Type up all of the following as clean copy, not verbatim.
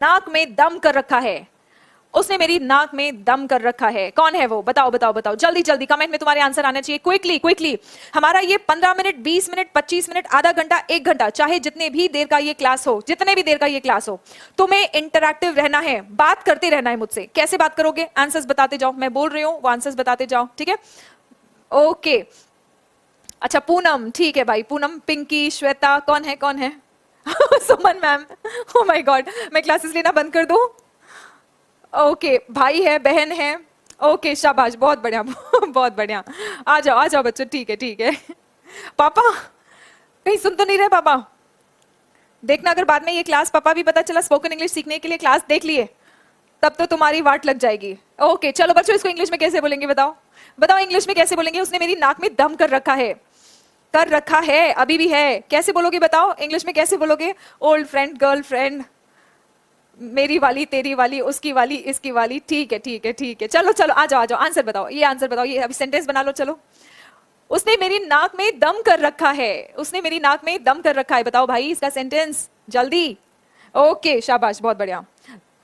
नाक में दम कर रखा है, उसने मेरी नाक में दम कर रखा है। कौन है वो? बताओ बताओ बताओ, जल्दी जल्दी कमेंट में तुम्हारे आंसर आने चाहिए, क्विकली क्विकली। हमारा ये 15 मिनट, 20 मिनट, 25 मिनट, आधा घंटा, 1 घंटा, चाहे जितने भी देर का ये क्लास हो, जितने भी देर का ये क्लास हो, तुम्हें इंटरैक्टिव रहना है, बात करते रहना है मुझसे। कैसे बात करोगे? आंसर्स बताते जाओ, मैं बोल रही हूँ वो आंसर्स बताते जाओ, ठीक है? ओके, अच्छा पूनम, ठीक है भाई, पूनम, पिंकी, श्वेता, कौन है कौन है? सुमन मैम, ओ माय गॉड, मैं क्लासेस लेना बंद कर दूं? ओके, भाई है, बहन है, ओके, शाबाश, बहुत बढ़िया, बहुत बढ़िया। आ जाओ बच्चों, ठीक है ठीक है। पापा कहीं सुन तो नहीं रहे पापा? देखना अगर बाद में ये क्लास पापा भी पता चला स्पोकन इंग्लिश सीखने के लिए क्लास देख लिए, तब तो तुम्हारी वाट लग जाएगी। ओके चलो बच्चों, इसको इंग्लिश में कैसे बोलेंगे? बताओ बताओ, इंग्लिश में कैसे बोलेंगे? उसने मेरी नाक में दम कर रखा है, कर रखा है, अभी भी है, कैसे बोलोगे? बताओ इंग्लिश में कैसे बोलोगे? ओल्ड फ्रेंड, गर्ल फ्रेंड, मेरी वाली, तेरी वाली, उसकी वाली, इसकी वाली, ठीक है ठीक है ठीक है। चलो चलो आ जाओ आंसर बताओ, ये आंसर बताओ, ये अभी सेंटेंस बना लो। चलो, उसने मेरी नाक में दम कर रखा है, उसने मेरी नाक में दम कर रखा है। बताओ भाई इसका सेंटेंस जल्दी। ओके शाबाश, बहुत बढ़िया।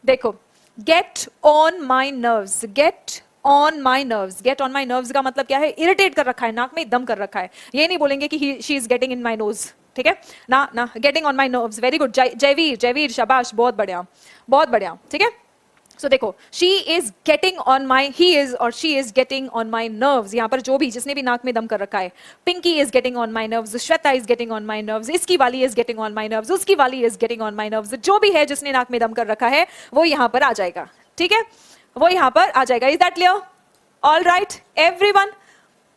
देखो, get on my nerves, get on my nerves, get on my nerves का मतलब क्या है? इरिटेट कर रखा है, नाक में दम कर रखा है। ये नहीं बोलेंगे कि she is getting in my nose, ठीक है ना? ना, getting on my nerves, very good. Jaivir, Jaivir, शाबाश, बहुत बढ़िया बहुत बढ़िया, ठीक है। सो देखो, she is getting on my, he is और she is getting on my nerves. यहाँ पर जो भी, जिसने भी नाक में दम कर रखा है, Pinky is getting on my nerves, Shweta is getting on my nerves, इसकी वाली is getting on my nerves, उसकी वाली is getting on my nerves. जो भी है जिसने नाक में दम कर रखा है वो यहाँ पर आ जाएगा, ठीक है, वो यहाँ पर आ जाएगा। Is that clear? All right everyone,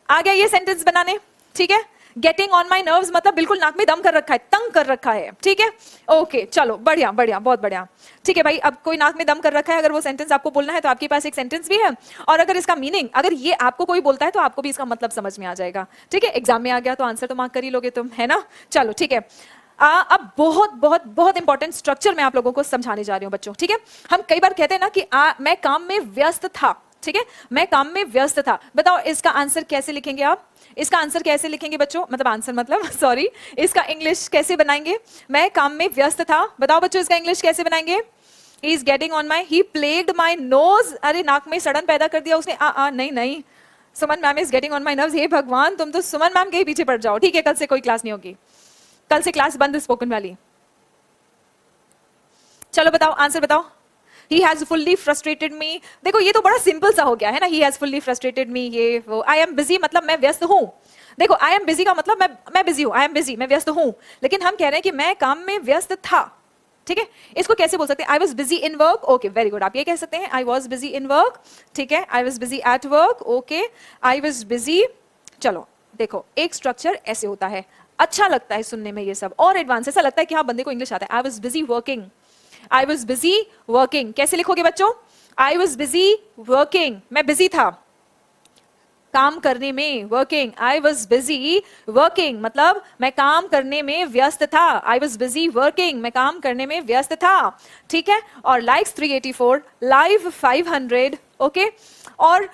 आ गया ये सेंटेंस बनाने, ठीक है। गेटिंग ऑन माई नर्व्स मतलब बिल्कुल नाक में दम कर रखा है, तंग कर रखा है, ठीक है। ओके चलो, बढ़िया बढ़िया, बहुत बढ़िया, ठीक है भाई। अब कोई नाक में दम कर रखा है, अगर वो सेंटेंस आपको बोलना है तो आपके पास एक सेंटेंस भी है, और अगर इसका मीनिंग, अगर ये आपको कोई बोलता है तो आपको भी इसका मतलब समझ में आ जाएगा, ठीक है। एग्जाम में आ गया तो आंसर तो मार्क कर ही लोगे तुम, है ना? चलो ठीक है। अब बहुत बहुत बहुत इंपॉर्टेंट स्ट्रक्चर मैं आप लोगों को समझाने जा रही हूँ बच्चों, ठीक है। हम कई बार कहते हैं ना कि मैं काम में व्यस्त था, ठीक है, मैं काम में व्यस्त था। बताओ इसका आंसर कैसे लिखेंगे आप? इसका आंसर कैसे लिखेंगे बच्चों? मतलब आंसर मतलब सॉरी, इसका इंग्लिश कैसे बनाएंगे? मैं काम में व्यस्त था। बताओ बच्चों इसका इंग्लिश कैसे बनाएंगे? He is getting on my, he plagued my nose. अरे नाक में सड़न पैदा कर दिया उसने। नहीं नहीं, Suman ma'am is getting on my nerves. हे भगवान, तुम तो सुमन मैम के ही पीछे पड़ जाओ, ठीक है। कल से कोई क्लास नहीं होगी, कल से क्लास बंद स्पोकन वाली। चलो बताओ आंसर बताओ। He has fully frustrated me। देखो ये तो बड़ा सिंपल सा हो गया है ना, he has fully frustrated me, ये वो। I am busy मतलब मैं व्यस्त हूँ। देखो I am busy का मतलब मैं बिजी हूँ, I am busy, मैं व्यस्त हूँ। लेकिन हम कह रहे हैं कि मैं काम में व्यस्त था, ठीक है। इसको कैसे बोल सकते हैं? I was busy in work। Okay very good, आप ये कह सकते हैं I was busy in work, ठीक है। I was busy at work, okay. I was busy। चलो देखो, एक स्ट्रक्चर ऐसे होता है, अच्छा लगता है सुनने में ये सब, और एडवांस ऐसा लगता है कि हाँ बंदे को इंग्लिश आता है। I was busy working, I was busy working। कैसे लिखोगे बच्चों? I was busy working, मैं बिजी था काम करने में, working। I was busy working मतलब मैं काम करने में व्यस्त था। I was busy working, मैं काम करने में व्यस्त था, ठीक है। और likes 384, live 500, ओके। और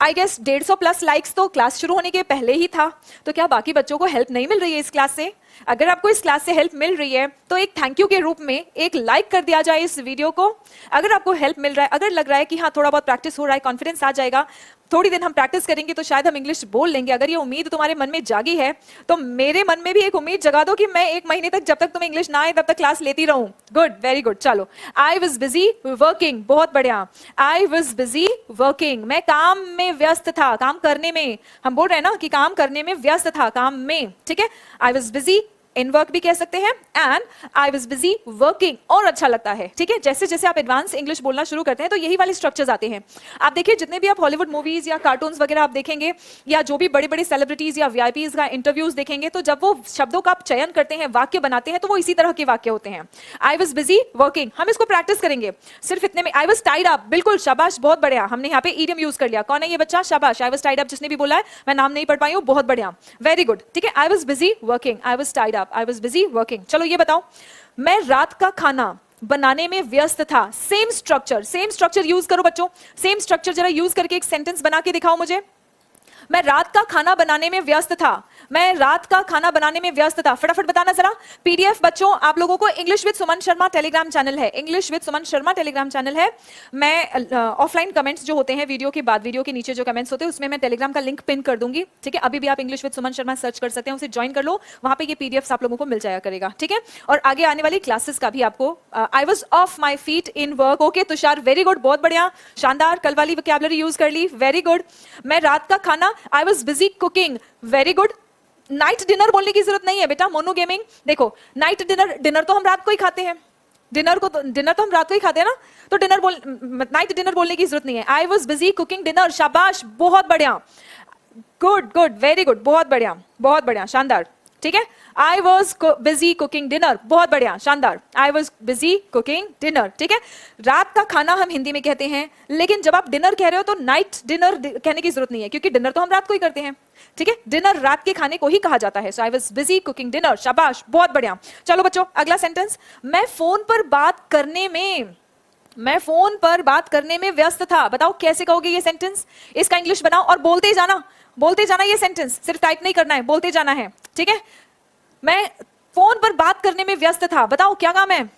आई गेस 150 प्लस लाइक्स तो क्लास शुरू होने के पहले ही था। तो क्या बाकी बच्चों को हेल्प नहीं मिल रही है इस क्लास से? अगर आपको इस क्लास से हेल्प मिल रही है तो एक थैंक यू के रूप में एक लाइक कर दिया जाए इस वीडियो को। अगर आपको हेल्प मिल रहा है, अगर लग रहा है कि हाँ थोड़ा बहुत प्रैक्टिस हो रहा है, कॉन्फिडेंस आ जाएगा, थोड़ी दिन हम प्रैक्टिस करेंगे तो शायद हम इंग्लिश बोल लेंगे, अगर ये उम्मीद तुम्हारे मन में जागी है तो मेरे मन में भी एक उम्मीद जगा दो कि मैं 1 महीने तक, जब तक तुम्हें इंग्लिश ना आए तब तक क्लास लेती रहूं। Good, very good. चलो, आई वॉज बिजी वर्किंग, बहुत बढ़िया। आई वॉज बिजी वर्किंग, मैं काम में व्यस्त था, काम करने में। हम बोल रहे हैं ना कि काम करने में व्यस्त था, काम में, ठीक है। आई वॉज बिजी इन वर्क भी कह सकते हैं, and I was busy working, और अच्छा लगता है, ठीक है। जैसे जैसे आप एडवांस इंग्लिश बोलना शुरू करते हैं तो यही वाले स्ट्रक्चर्स आते हैं। आप देखिए, जितने भी आप हॉलीवुड मूवीज या कार्टून्स वगैरह आप देखेंगे, या जो भी बड़े बड़े सेलिब्रिटीज या वीआईपीज का इंटरव्यूज देखेंगे, तो जब वो शब्दों का चयन करते हैं, वाक्य बनाते हैं, तो वो इसी तरह के वाक्य होते हैं। आई वॉज बिजी वर्किंग, हम इसको प्रैक्टिस करेंगे सिर्फ इतने में। आई वॉज टाइड अप, बिल्कुल शाबाश, बहुत बढ़िया, हमने यहाँ पे ईडियम यूज कर लिया। कौन है ये बच्चा? शाबाश, आई वॉज टाइड अप जिसने भी बोला है, मैं नाम नहीं पढ़ पाई हूँ, बहुत बढ़िया, वेरी गुड, ठीक है। आई was busy working, I was tied up, I was busy working. चलो ये बताओ, मैं रात का खाना बनाने में व्यस्त था। सेम स्ट्रक्चर यूज करो बच्चों, सेम स्ट्रक्चर जरा यूज करके एक सेंटेंस बना के दिखाओ मुझे। मैं रात का खाना बनाने में व्यस्त था। मैं रात का खाना बनाने में व्यस्त था, फटाफट बताना जरा। पीडीएफ बच्चों आप लोगों को English with Suman Sharma Telegram channel है, English with Suman Sharma Telegram channel है। मैं ऑफलाइन कमेंट्स जो होते हैं वीडियो के बाद, वीडियो के नीचे जो कमेंट्स होते हैं उसमें मैं टेलीग्राम का लिंक पिन कर दूंगी, ठीक है। अभी भी आप English with Suman Sharma search कर सकते हैं, उसे ज्वाइन कर लो, वहां पे ये पीडीएफ आप लोगों को मिल जाया करेगा, ठीक है। और आगे आने वाली क्लासेस का भी आपको I was of my feet in work, okay Tushar very good, बहुत बढ़िया, शानदार, कल वाली वोकैबुलरी यूज कर ली, वेरी गुड। मैं रात का खाना आई was busy cooking, very good. Night dinner बोलने की जरूरत नहीं है बेटा, मोनो गेमिंग, देखो नाइट डिनर तो हम रात को ही खाते हैं, डिनर तो हम रात को ही खाते हैं ना, तो नाइट डिनर बोलने की जरूरत नहीं है। आई वॉज बिजी कुकिंग डिनर, शाबाश, बहुत बढ़िया, गुड गुड, वेरी गुड, बहुत बढ़िया, शानदार, ठीक है। आई वॉज बिजी कुकिंग डिनर, बहुत बढ़िया, शानदार, आई वॉज बिजी कुकिंग डिनर, ठीक है। रात का खाना हम हिंदी में कहते हैं, लेकिन जब आप डिनर कह रहे हो तो नाइट डिनर कहने की जरूरत नहीं है, क्योंकि डिनर तो हम रात को ही करते हैं, ठीक है। डिनर रात के खाने को ही कहा जाता है। So I was busy cooking dinner, शाबाश, बहुत बढ़िया। चलो बच्चों अगला सेंटेंस, मैं फोन पर बात करने में व्यस्त था। बताओ कैसे कहोगे ये सेंटेंस, इसका इंग्लिश बनाओ और बोलते जाना ये सेंटेंस, सिर्फ टाइप नहीं करना है, बोलते जाना है, ठीक है। मैं फोन पर बात करने में व्यस्त था, बताओ क्या काम है।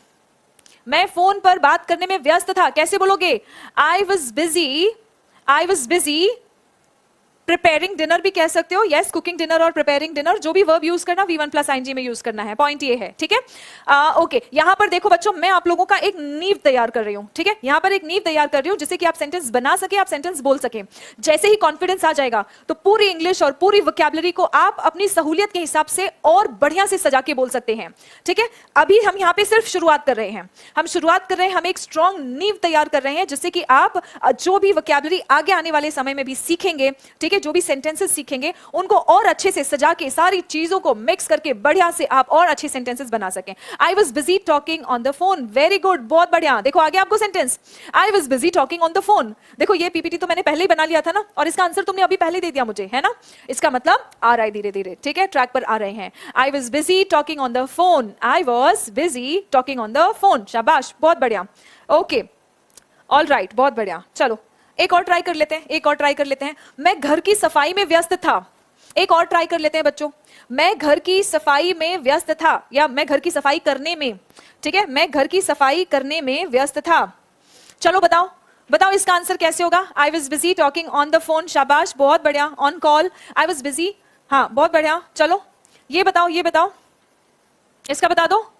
मैं फोन पर बात करने में व्यस्त था, कैसे बोलोगे, आई वॉज बिजी प्रिपेयरिंग डिनर भी कह सकते हो, यस, कुकिंग डिनर और प्रिपेयरिंग डिनर, जो भी वर्ब यूज करना V1 प्लस ING में यूज करना है, पॉइंट ये है, ठीक है। ओके, यहां पर देखो बच्चों, मैं आप लोगों का एक नींव तैयार कर रही हूं, ठीक है। यहां पर एक नींव तैयार कर रही हूं जिससे कि आप सेंटेंस बना सके, आप सेंटेंस बोल सके। जैसे ही कॉन्फिडेंस आ जाएगा तो पूरी इंग्लिश और पूरी वोकैबुलरी को आप अपनी सहूलियत के हिसाब से और बढ़िया से सजा के बोल सकते हैं, ठीक है। अभी हम यहाँ पे सिर्फ शुरुआत कर रहे हैं, हम एक स्ट्रॉन्ग नींव तैयार कर रहे हैं जिससे कि आप जो भी वोकैबुलरी आगे आने वाले समय में भी सीखेंगे, ठीक है, जो भी सेंटेंसेस सीखेंगे उनको और अच्छे से सजा के, सारी चीजों को मिक्स करके बढ़िया से आप और अच्छे सेंटेंसेस बना सकें। आई was busy talking on the phone, very good, बहुत बढ़िया। देखो आगे आपको sentence, I was busy talking on the phone. देखो ये पीपीटी तो मैंने पहले ही बना लिया था ना, और इसका आंसर तुमने अभी पहले दे दिया मुझे, है ना। इसका मतलब आ रहा है धीरे धीरे, ठीक है, ट्रैक पर आ रहे हैं। आई was busy talking on the phone, I was busy talking on the phone, शाबाश, बहुत बढ़िया, ओके, ऑल राइट, बहुत बढ़िया। चलो एक और ट्राई कर लेते हैं, मैं घर की सफाई में व्यस्त था। एक और ट्राई कर लेते हैं बच्चों, मैं घर की सफाई में व्यस्त था, या मैं घर की सफाई करने में, ठीक है, मैं घर की सफाई करने में व्यस्त था। चलो बताओ इसका आंसर कैसे होगा। आई was busy talking on the phone, शाबाश, बहुत बढ़िया। On call, I was busy, हाँ, बहुत बढ़िया। चलो ये बताओ, इसका बता दो,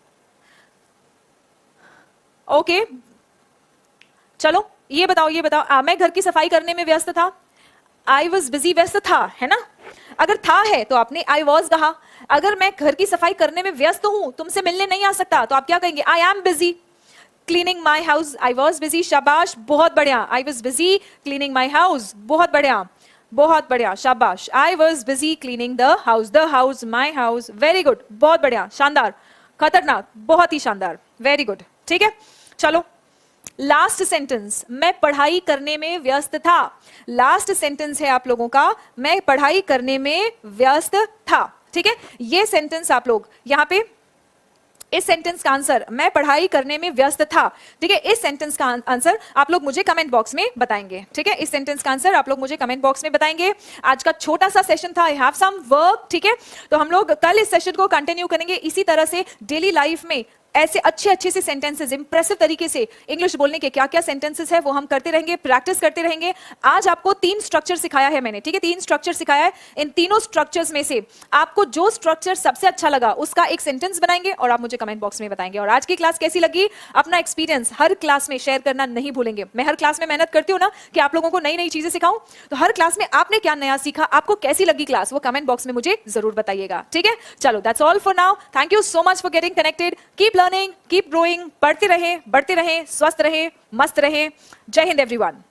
ओके। चलो ये बताओ, मैं घर की सफाई करने में व्यस्त था। आई वॉज बिजी, व्यस्त था, है ना। अगर था है तो आपने आई वॉज कहा। अगर मैं घर की सफाई करने में व्यस्त हूं, तुमसे मिलने नहीं आ सकता, तो आप क्या कहेंगे, I am busy cleaning my house. I was busy, शाबाश, बहुत बढ़िया। आई was busy cleaning my house, बहुत बढ़िया, शाबाश। आई was busy cleaning the house, my house, very good, बहुत बढ़िया, शानदार, खतरनाक, बहुत ही शानदार, वेरी गुड, ठीक है। चलो लास्ट सेंटेंस, मैं पढ़ाई करने में व्यस्त था। लास्ट सेंटेंस है आप लोगों का, मैं पढ़ाई करने में व्यस्त था, ठीक है। ये सेंटेंस आप लोग यहाँ पे, इस सेंटेंस का आंसर मैं पढ़ाई करने में व्यस्त था, ठीक है। इस सेंटेंस का आंसर आप लोग मुझे कमेंट बॉक्स में बताएंगे, ठीक है। इस सेंटेंस का आंसर आप लोग मुझे कमेंट बॉक्स में बताएंगे। आज का छोटा सा सेशन था, आई हैव सम वर्क, ठीक है। तो हम लोग कल इस सेशन को कंटिन्यू करेंगे इसी तरह से। डेली लाइफ में ऐसे अच्छे से सेंटेंसेस, इंप्रेसिव तरीके से इंग्लिश बोलने के क्या क्या सेंटेंसेस है वो हम करते रहेंगे, प्रैक्टिस करते रहेंगे। आज आपको 3 स्ट्रक्चर सिखाया है मैंने, ठीक है, 3 स्ट्रक्चर सिखाया है। इन तीनों स्ट्रक्चर्स में से आपको जो स्ट्रक्चर सबसे अच्छा लगा उसका एक सेंटेंस बनाएंगे और आप मुझे कमेंट बॉक्स में बताएंगे। और आज की क्लास कैसी लगी, अपना एक्सपीरियंस हर क्लास में शेयर करना नहीं भूलेंगे। मैं हर क्लास में मेहनत करती हूँ ना कि आप लोगों को नई नई चीजें सिखाऊं, तो हर क्लास में आपने क्या नया सीखा, आपको कैसी लगी क्लास, वो कमेंट बॉक्स में मुझे जरूर बताइएगा, ठीक है। चलो that's all for now, thank you so much for getting connected, keep learning, keep growing, बढ़ते रहें, स्वस्थ रहें, मस्त रहें। जय हिंद एवरीवन।